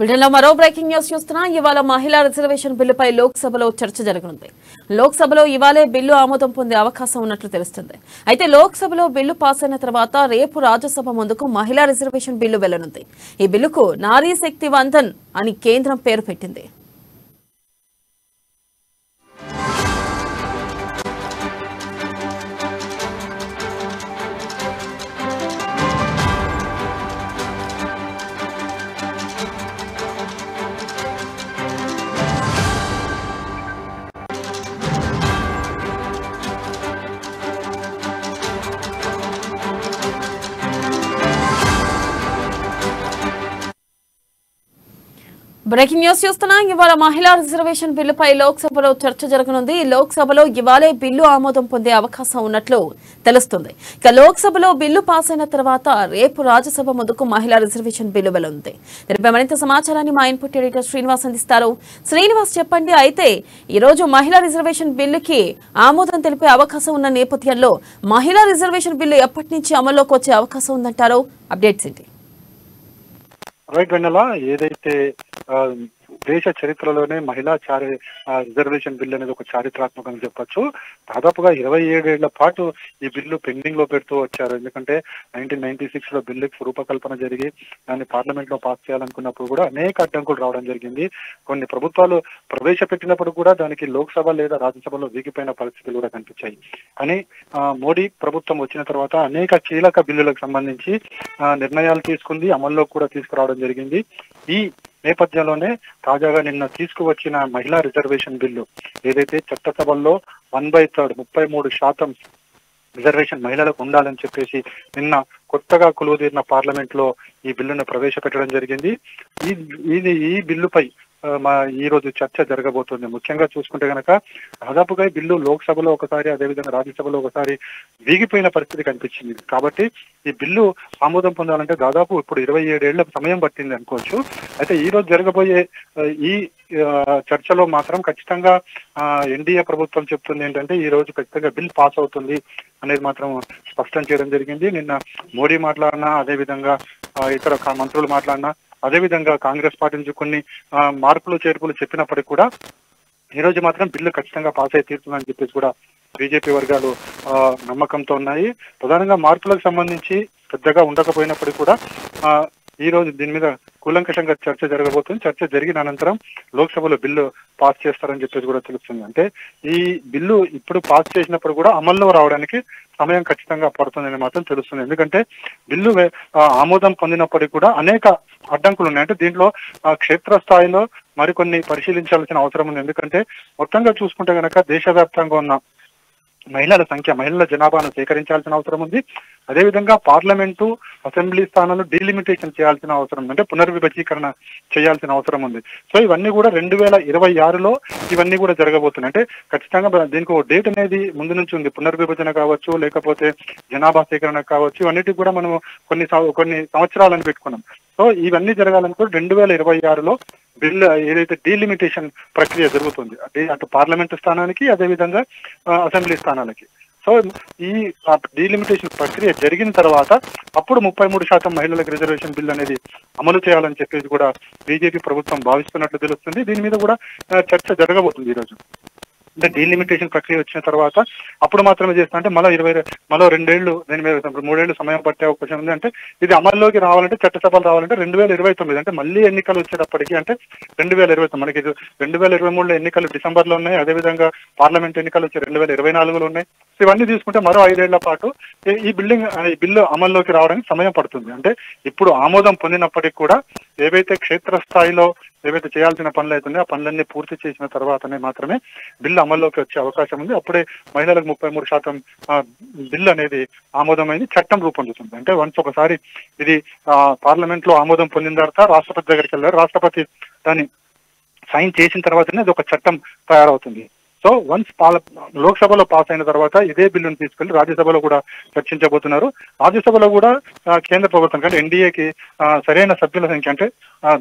వీడియోలో మరో breaking news చూస్తున్నా. ఇవాళ మహిళా రిజర్వేషన్ బిల్లుపై లోక్సభలో చర్చ జరగనుంది. లోక్సభలో ఇవాళే బిల్లు ఆమోదం పొందే అవకాశం ఉన్నట్లు తెలుస్తుంది. అయితే లోక్సభలో బిల్లు పాస్ అయిన తర్వాత రేపు రాజ్యసభ ముందుకు మహిళా రిజర్వేషన్ బిల్లు వెళ్లనుంది. ఈ బిల్లుకు నారీ శక్తి వందన్ అని కేంద్రం పేరు పెట్టింది. బ్రేకింగ్ న్యూస్ చూస్తున్నా. ఇవాళ మహిళా రిజర్వేషన్ బిల్లుపై లోక్సభలో చర్చ జరగనుంది. లోక్సభలో ఇవాళే బిల్లు ఆమోదం పొందే అవకాశం ఉన్నట్లు తెలుస్తుంది. ఇక లోక్సభలో బిల్లు పాస్ అయిన తర్వాత రేపు రాజ్యసభ ముందుకు మహిళా రిజర్వేషన్ బిల్లు వెళ్లనుంది. దీనిపై మరింత సమాచారాన్ని మా ఇన్పుట్ ఎడిటర్ శ్రీనివాస్ అందిస్తారు. శ్రీనివాస్, చెప్పండి. అయితే ఈ రోజు మహిళా రిజర్వేషన్ బిల్లుకి ఆమోదం తెలిపే అవకాశం ఉన్న నేపథ్యంలో మహిళా రిజర్వేషన్ బిల్లు ఎప్పటి నుంచి అమల్లోకి వచ్చే అవకాశం ఉందంటారో అప్డేట్స్ ఏంటి? రైట్ వెన్నెల, ఏదైతే దేశ చరిత్రలోనే మహిళా రిజర్వేషన్ బిల్ అనేది ఒక చారిత్రాత్మకంగా చెప్పొచ్చు. దాదాపుగా 27 ఏళ్ల పాటు ఈ బిల్లు పెండింగ్ లో పెడుతూ వచ్చారు. ఎందుకంటే 1996 లో బిల్లుకి రూపకల్పన జరిగి దాన్ని పార్లమెంట్ లో పాస్ చేయాలనుకున్నప్పుడు కూడా అనేక అడ్డంకులు రావడం జరిగింది. కొన్ని ప్రభుత్వాలు ప్రవేశపెట్టినప్పుడు కూడా దానికి లోక్సభ లేదా రాజ్యసభలో వీగిపోయిన పరిస్థితులు కూడా కనిపించాయి. కానీ మోడీ ప్రభుత్వం వచ్చిన తర్వాత అనేక కీలక బిల్లులకు సంబంధించి నిర్ణయాలు తీసుకుంది, అమల్లో కూడా తీసుకురావడం జరిగింది. ఈ నేపథ్యంలోనే తాజాగా నిన్న తీసుకువచ్చిన మహిళా రిజర్వేషన్ బిల్లు ఏదైతే చట్టసభల్లో 1/3 33% రిజర్వేషన్ మహిళలకు ఉండాలని చెప్పేసి నిన్న కొత్తగా కొలువుదీరిన పార్లమెంట్ లో ఈ బిల్లును ప్రవేశపెట్టడం జరిగింది. ఈ బిల్లుపై ఈ రోజు చర్చ జరగబోతుంది. ముఖ్యంగా చూసుకుంటే గనక దాదాపుగా ఈ బిల్లు లోక్సభలో ఒకసారి, అదేవిధంగా రాజ్యసభలో ఒకసారి వీగిపోయిన పరిస్థితి కనిపించింది. కాబట్టి ఈ బిల్లు ఆమోదం పొందాలంటే దాదాపు ఇప్పుడు 27 ఏళ్ల సమయం పట్టింది అనుకోవచ్చు. అయితే ఈ రోజు జరగబోయే ఈ చర్చలో మాత్రం ఖచ్చితంగా ఎన్డీఏ ప్రభుత్వం చెప్తుంది ఏంటంటే ఈ రోజు ఖచ్చితంగా బిల్ పాస్ అవుతుంది అనేది మాత్రం స్పష్టం చేయడం జరిగింది. నిన్న మోడీ మాట్లాడినా, అదేవిధంగా ఇతర మంత్రులు మాట్లాడినా, అదేవిధంగా కాంగ్రెస్ పార్టీ నుంచి కొన్ని మార్పులు చేర్పులు చెప్పినప్పటికీ కూడా ఈ రోజు మాత్రం బిల్లు ఖచ్చితంగా పాస్ అయి తీరుతుందని చెప్పేసి కూడా బీజేపీ వర్గాలు నమ్మకంతో ఉన్నాయి. ప్రధానంగా మార్పులకు సంబంధించి పెద్దగా ఉండకపోయినప్పటికీ కూడా ఈ రోజు దీని మీద కూలంకషంగా చర్చ జరగబోతుంది. చర్చ జరిగిన అనంతరం లోక్సభలో బిల్లు పాస్ చేస్తారని చెప్పేసి కూడా తెలుస్తుంది. అంటే ఈ బిల్లు ఇప్పుడు పాస్ చేసినప్పుడు కూడా అమల్లో రావడానికి సమయం ఖచ్చితంగా పడుతుందని మాత్రం తెలుస్తుంది. ఎందుకంటే బిల్లు ఆమోదం పొందినప్పటికీ కూడా అనేక అడ్డంకులు ఉన్నాయి. అంటే దీంట్లో క్షేత్రస్థాయిలో మరికొన్ని పరిశీలించాల్సిన అవసరం ఉంది. ఎందుకంటే మొత్తంగా చూసుకుంటే కనుక దేశవ్యాప్తంగా ఉన్న మహిళల జనాభాను సేకరించాల్సిన అవసరం ఉంది. అదేవిధంగా పార్లమెంటు, అసెంబ్లీ స్థానాలు డీలిమిటేషన్ చేయాల్సిన అవసరం ఉంది. అంటే పునర్విభజీకరణ చేయాల్సిన అవసరం ఉంది. సో ఇవన్నీ కూడా 2026లో ఇవన్నీ కూడా జరగబోతున్నాయి. అంటే ఖచ్చితంగా దీనికి ఒక డేట్ అనేది ముందు నుంచి ఉంది. పునర్విభజన కావచ్చు, లేకపోతే జనాభా సేకరణ కావచ్చు, ఇవన్నిటికి కూడా మనం కొన్ని సంవత్సరాలను పెట్టుకున్నాం. సో ఇవన్నీ జరగాలనుకుంటే 2026లో బిల్ ఏదైతే డీలిమిటేషన్ ప్రక్రియ జరుగుతుంది అటు పార్లమెంటు స్థానానికి, అదేవిధంగా అసెంబ్లీ స్థానాలకి. సో ఈ డీలిమిటేషన్ ప్రక్రియ జరిగిన తర్వాత అప్పుడు 33% మహిళలకు రిజర్వేషన్ బిల్ అనేది అమలు చేయాలని చెప్పేసి కూడా బీజేపీ ప్రభుత్వం భావిస్తున్నట్లు తెలుస్తుంది. దీని మీద కూడా చర్చ జరగబోతుంది ఈరోజు. అంటే డీలిమిటేషన్ ప్రక్రియ వచ్చిన తర్వాత అప్పుడు మాత్రమే చేస్తా అంటే మరో 2 ఏళ్లు, దీని మీద 3 ఏళ్లు సమయం పట్టే అవకాశం ఉంది. అంటే ఇది అమల్లోకి రావాలంటే, చట్టసభలు రావాలంటే 2029, అంటే మళ్ళీ ఎన్నికలు వచ్చేటప్పటికి అంటే 2029, మనకి 2023లో ఎన్నికలు డిసెంబర్లో ఉన్నాయి. అదేవిధంగా పార్లమెంట్ ఎన్నికలు వచ్చి 2024లో ఉన్నాయి. ఇవన్నీ తీసుకుంటే మరో 5 ఏళ్ల పాటు ఈ బిల్లు అమల్లోకి రావడానికి సమయం పడుతుంది. అంటే ఇప్పుడు ఆమోదం పొందినప్పటికీ కూడా ఏవైతే క్షేత్రస్థాయిలో ఏవైతే చేయాల్సిన పనులు అవుతున్నాయో ఆ పనులన్నీ పూర్తి చేసిన తర్వాతనే మాత్రమే బిల్లు అమల్లోకి వచ్చే అవకాశం ఉంది. అప్పుడే మహిళలకు 33% బిల్లు అనేది ఆమోదమైంది, చట్టం రూపొందుతుంది. అంటే వన్స్ ఒకసారి ఇది పార్లమెంట్ లో ఆమోదం పొందిన తర్వాత రాష్ట్రపతి దగ్గరికి వెళ్ళారు. రాష్ట్రపతి దాన్ని సైన్ చేసిన తర్వాతనే అది ఒక చట్టం తయారవుతుంది. సో వన్స్ లోక్సభలో పాస్ అయిన తర్వాత ఇదే బిల్లును తీసుకెళ్లి రాజ్యసభలో కూడా చర్చించబోతున్నారు. రాజ్యసభలో కూడా కేంద్ర ప్రభుత్వం అంటే ఎన్డీఏకి సరైన సభ్యుల సంఖ్య, అంటే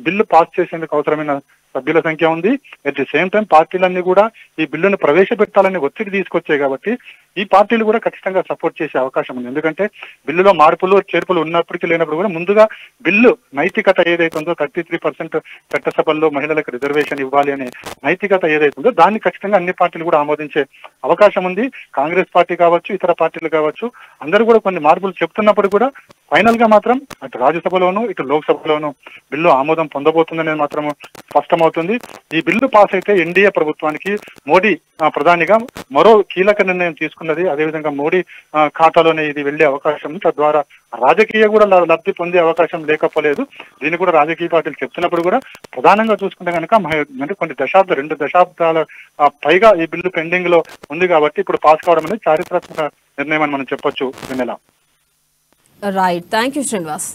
బిల్లు పాస్ చేసేందుకు అవసరమైన సభ్యుల సంఖ్య ఉంది. అట్ ది సేమ్ టైం పార్టీలన్నీ కూడా ఈ బిల్లును ప్రవేశపెట్టాలని ఒత్తిడి తీసుకొచ్చాయి కాబట్టి ఈ పార్టీలు కూడా ఖచ్చితంగా సపోర్ట్ చేసే అవకాశం ఉంది. ఎందుకంటే బిల్లులో మార్పులు చేర్పులు ఉన్నప్పటికీ లేనప్పుడు కూడా ముందుగా బిల్లు నైతికత ఏదైతే ఉందో 33% చట్టసభల్లో మహిళలకు రిజర్వేషన్ ఇవ్వాలి అనే నైతికత ఏదైతే ఉందో దాన్ని ఖచ్చితంగా అన్ని పార్టీలు కూడా ఆమోదించే అవకాశం ఉంది. కాంగ్రెస్ పార్టీ కావచ్చు, ఇతర పార్టీలు కావచ్చు, అందరూ కూడా కొన్ని మార్పులు చెప్తున్నప్పుడు కూడా ఫైనల్ గా మాత్రం అటు రాజ్యసభలోను ఇటు లోక్సభలోను బిల్లు ఆమోదం పొందబోతుందనేది మాత్రం స్పష్టమవుతుంది. ఈ బిల్లు పాస్ అయితే ఎన్డీఏ ప్రభుత్వానికి మోడీ ప్రధానిగా మరో కీలక నిర్ణయం తీసుకున్నది. అదేవిధంగా మోడీ ఖాతాలోనే ఇది వెళ్లే అవకాశం ఉంది. తద్వారా రాజకీయ కూడా లబ్ధి పొందే అవకాశం లేకపోలేదు. దీన్ని కూడా రాజకీయ పార్టీలు చెప్తున్నప్పుడు కూడా ప్రధానంగా చూసుకుంటే కనుక అంటే కొన్ని దశాబ్దాలు 2 దశాబ్దాల పైగా ఈ బిల్లు పెండింగ్ లో ఉంది కాబట్టి ఇప్పుడు పాస్ కావడం అనేది చారిత్రాత్మక నిర్ణయం అని మనం చెప్పొచ్చు. Right, thank you Srinivas.